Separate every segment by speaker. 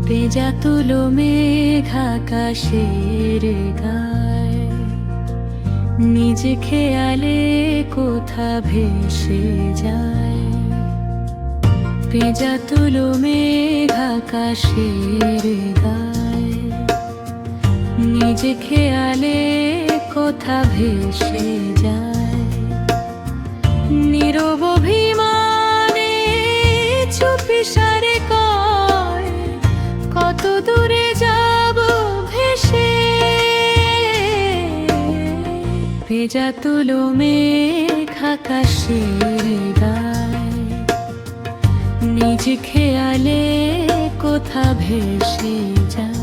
Speaker 1: তেজা তুলো মেঘ আকাশের গায়, নিজ খেয়ালে কোথা ভেসে যায়। তেজা তুলো মেঘ আকাশের গায়, নিজ খেয়ালে কোথা ভেসে যায়। নীরব অভিমানে চুপি সারে কয়, কত দূরে যাব ভেসে। ভেজা তুলো মেঘ আকাশের গায়, নিজ খেয়ালে কোথা ভেসে যায়।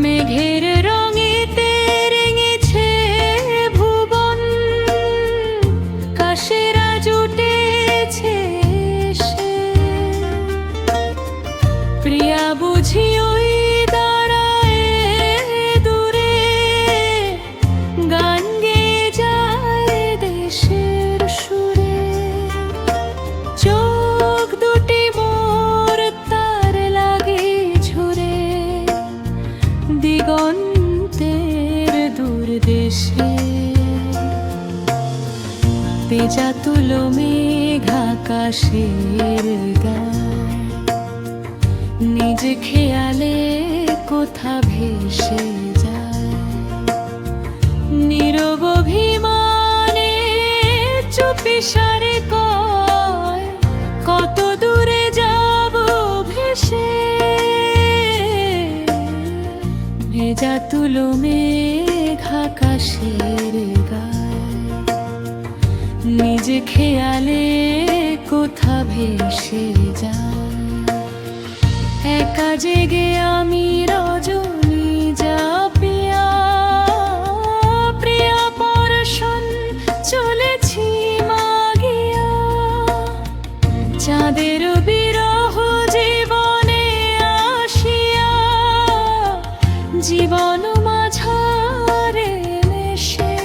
Speaker 1: মেঘের রঙেতে রেঙেছে ভুবন, কাশেরা জুটেছে সে। প্রিয়া বুঝি ওই দাঁড়ায় দূরে, গান গেয়ে যায় দেশের সুরে। চোখ দুটি মোর তার লাগে ঝরে, দিগন্তের দূর দেশে। তেজা তুলো মেঘ আকাশের গায়, নিজ খেয়ালে কোথা ভেসে যায়। নীরব অভিমানে চুপি সারে কয়, কত দূরে যাব ভেসে। ভেজা তুলো মেঘ আকাশের গায়, নিজ খেয়ালে কোথা ভেসে যায়। একা জেগে আমি রজনী জাপিয়া, প্রিয়া পরশন চলেছি মাগিয়া। চাঁদের বিরহ জীবনে আসিয়া, জীবন মাঝারে মেশে।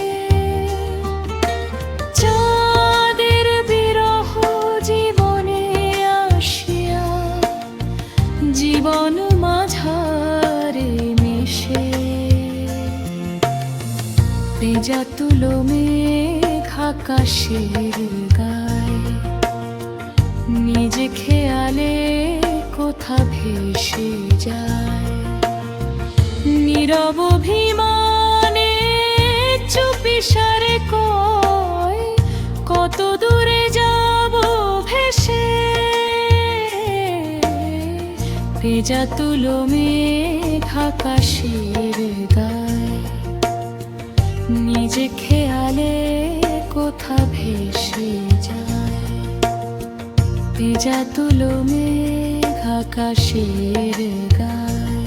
Speaker 1: চাঁদের বিরহ জীবনে আসিয়া, জীবন মাঝারে মেশে। তেজা তুলো মেঘ আকাশের গায়, নিজ খেয়ালে কোথা ভেসে যায়। নীরব অভিমানে চুপি সারে কয়, কত দূরে যাব ভেসে। ভেজা তুলো মেঘ আকাশের গায়, নিজ খেয়ালে কোথা ভেসে যায়। ভেজা তুলো মেঘ আকাশের গায়,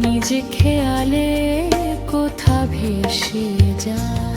Speaker 1: নিজ খেয়ালে কোথা ভেসে যায়।